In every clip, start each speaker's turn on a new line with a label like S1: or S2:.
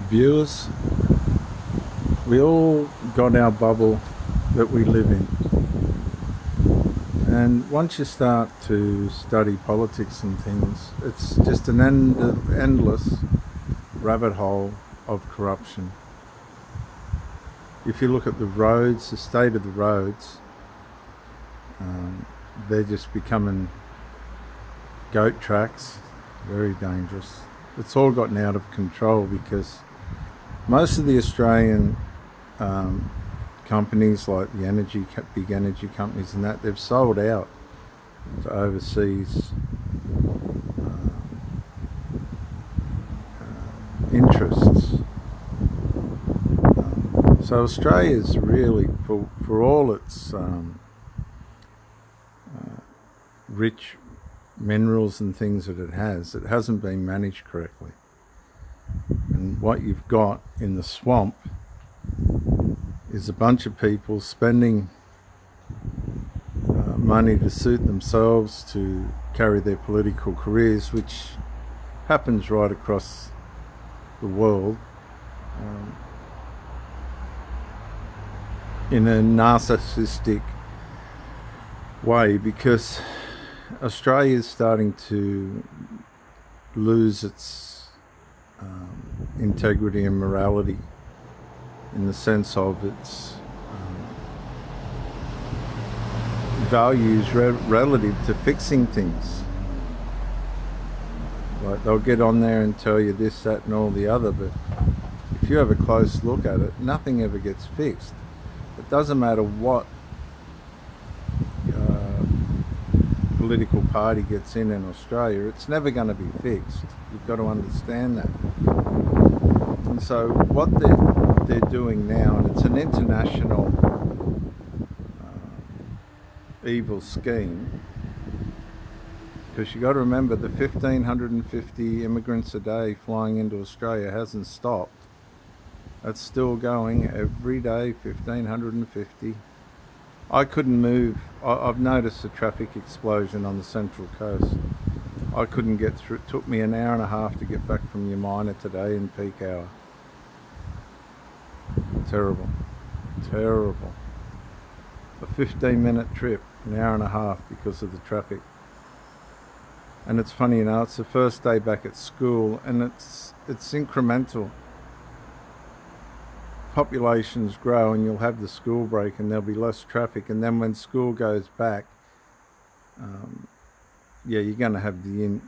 S1: viewers, we all got our bubble that we live in. And once you start to study politics and things, it's just an endless rabbit hole of corruption. If you look at the roads, the state of the roads, they're just becoming goat tracks, very dangerous. It's all gotten out of control because most of the Australian companies, like the big energy companies and that, they've sold out to overseas interests. So Australia's really, for all its rich minerals and things that it hasn't been managed correctly. And what you've got in the swamp is a bunch of people spending money to suit themselves, to carry their political careers, which happens right across the world, in a narcissistic way, because Australia is starting to lose its integrity and morality, in the sense of its values relative to fixing things. Like, they'll get on there and tell you this, that and all the other, but if you have a close look at it, nothing ever gets fixed. It doesn't matter what political party gets in Australia, it's never going to be fixed. You've got to understand that. And so what they're doing now, and it's an international evil scheme, because you got to remember the 1,550 immigrants a day flying into Australia hasn't stopped. That's still going every day, 1,550. I couldn't move. I've noticed a traffic explosion on the Central Coast. I couldn't get through. It took me an hour and a half to get back from Yamina today in peak hour. Terrible. Terrible. A 15-minute trip, an hour and a half because of the traffic. And it's funny, it's the first day back at school, and it's incremental. Populations grow and you'll have the school break and there'll be less traffic, and then when school goes back, you're going to have the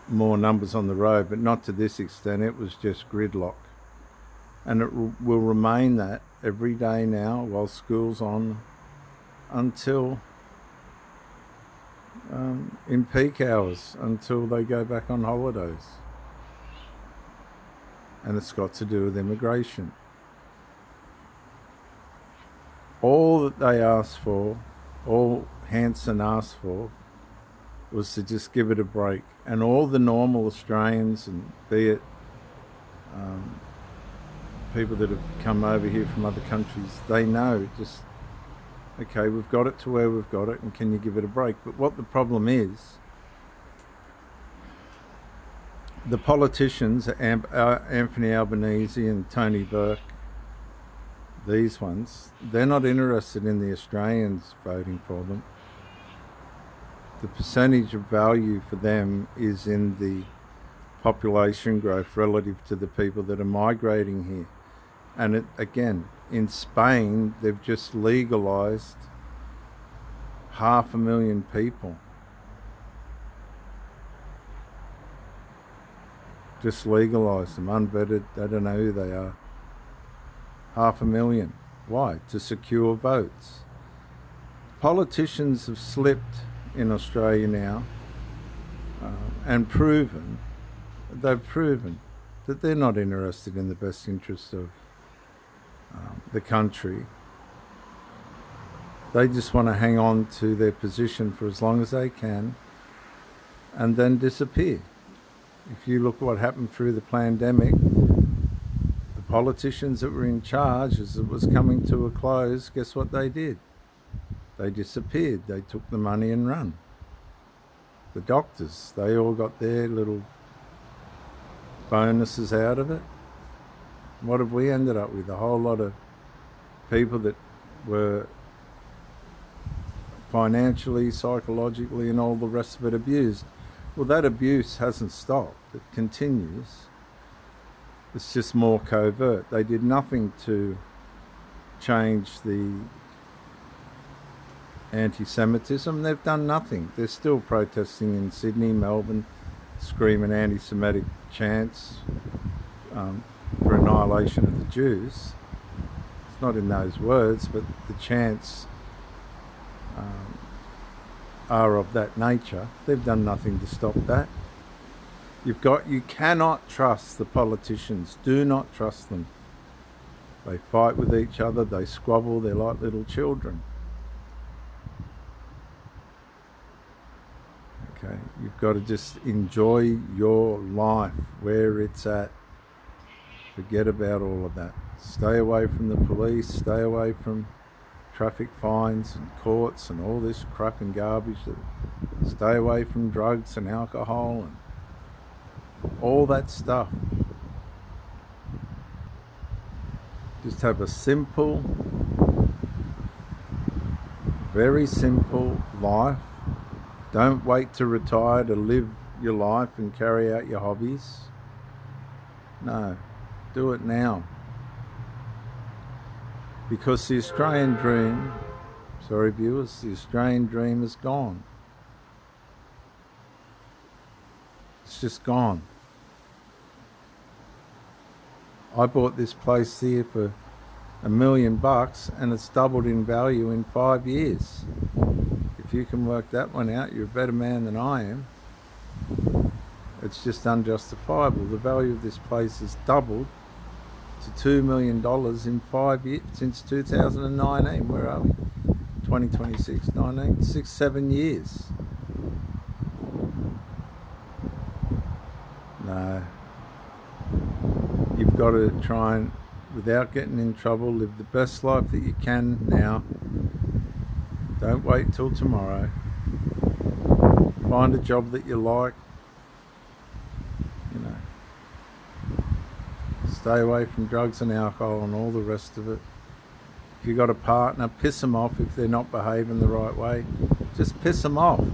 S1: more numbers on the road, but not to this extent. It was just gridlock, and it will remain that every day now while school's on, until in peak hours, until they go back on holidays. And it's got to do with immigration. All that they asked for, all Hanson asked for, was to just give it a break. And all the normal Australians, and be it people that have come over here from other countries, they know just, okay, we've got it to where we've got it, and can you give it a break? But what the problem is, the politicians, Anthony Albanese and Tony Burke, these ones, they're not interested in the Australians voting for them. The percentage of value for them is in the population growth relative to the people that are migrating here. And again, in Spain, they've just legalised 500,000 people. Just legalise them, unvetted, they don't know who they are. 500,000. Why? To secure votes. Politicians have slipped in Australia now and they've proven that they're not interested in the best interests of the country. They just want to hang on to their position for as long as they can and then disappear. If you look at what happened through the pandemic, the politicians that were in charge as it was coming to a close, guess what they did? They disappeared. They took the money and run. The doctors, they all got their little bonuses out of it. What have we ended up with? A whole lot of people that were financially, psychologically, and all the rest of it abused. Well, that abuse hasn't stopped. It continues. It's just more covert. They did nothing to change the anti-Semitism. They've done nothing. They're still protesting in Sydney, Melbourne, screaming anti-Semitic chants for annihilation of the Jews. It's not in those words, but the chants are of that nature. They've done nothing to stop that. You cannot trust the politicians. Do not trust them. They fight with each other. They squabble. They're like little children. Okay, you've got to just enjoy your life where it's at. Forget about all of that. Stay away from the police. Stay away from traffic fines and courts and all this crap and garbage. Stay away from drugs and alcohol and all that stuff. Just have a simple, very simple life. Don't wait to retire to live your life and carry out your hobbies. No, do it now. Because the Australian dream, sorry viewers, the Australian dream is gone. It's just gone. I bought this place here for $1 million and it's doubled in value in 5 years. If you can work that one out, you're a better man than I am. It's just unjustifiable. The value of this place has doubled to $2 million in 5 years, since 2019. Where are we? 2026, 19, 6, 7 years. No. You've got to try and, without getting in trouble, live the best life that you can now. Don't wait till tomorrow. Find a job that you like. You know. Stay away from drugs and alcohol and all the rest of it. If you've got a partner, piss them off if they're not behaving the right way. Just piss them off.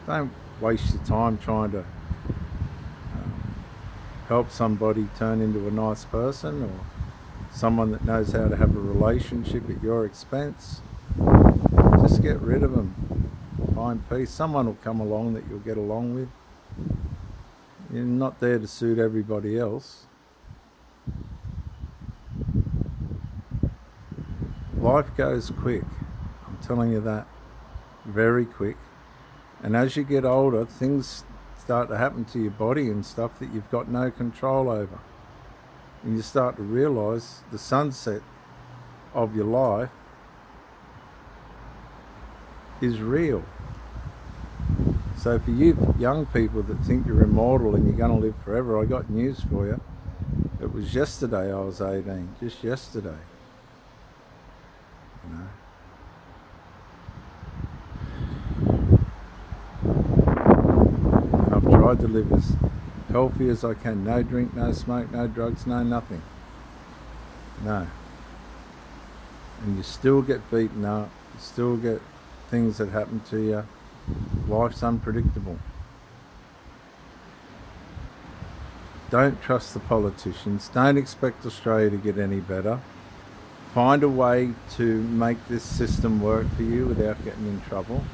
S1: Don't waste your time trying to help somebody turn into a nice person or someone that knows how to have a relationship at your expense. Just get rid of them. Find peace. Someone will come along that you'll get along with. You're not there to suit everybody else. Life goes quick. I'm telling you that. Very quick. And as you get older, things start to happen to your body and stuff that you've got no control over. And you start to realise the sunset of your life is real. So for you young people that think you're immortal and you're going to live forever, I got news for you. It was yesterday I was 18, just yesterday. You know. And I've tried to live as healthy as I can. No drink, no smoke, no drugs, no nothing. No. And you still get beaten up, you still get things that happen to you. Life's unpredictable. Don't trust the politicians. Don't expect Australia to get any better. Find a way to make this system work for you without getting in trouble.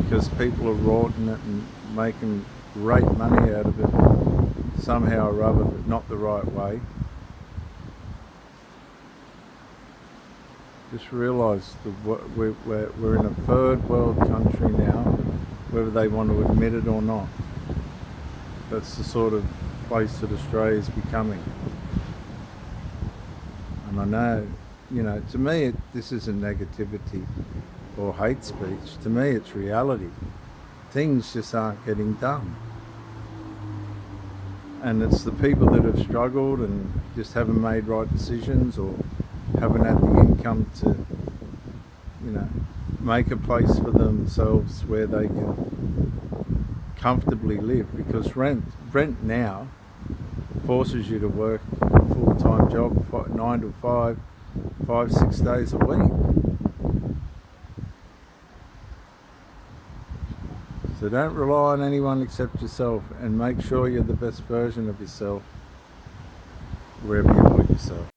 S1: Because people are rorting it and making great money out of it somehow or other, but not the right way. Just realise we're in a third world country now, whether they want to admit it or not. That's the sort of place that Australia is becoming. And I know, you know, to me this isn't negativity or hate speech. To me it's reality. Things just aren't getting done. And it's the people that have struggled and just haven't made right decisions or haven't had the income to, you know, make a place for themselves where they can comfortably live, because rent now forces you to work a full-time job, 9 to 5, 6 days a week. So don't rely on anyone except yourself, and make sure you're the best version of yourself wherever you put yourself.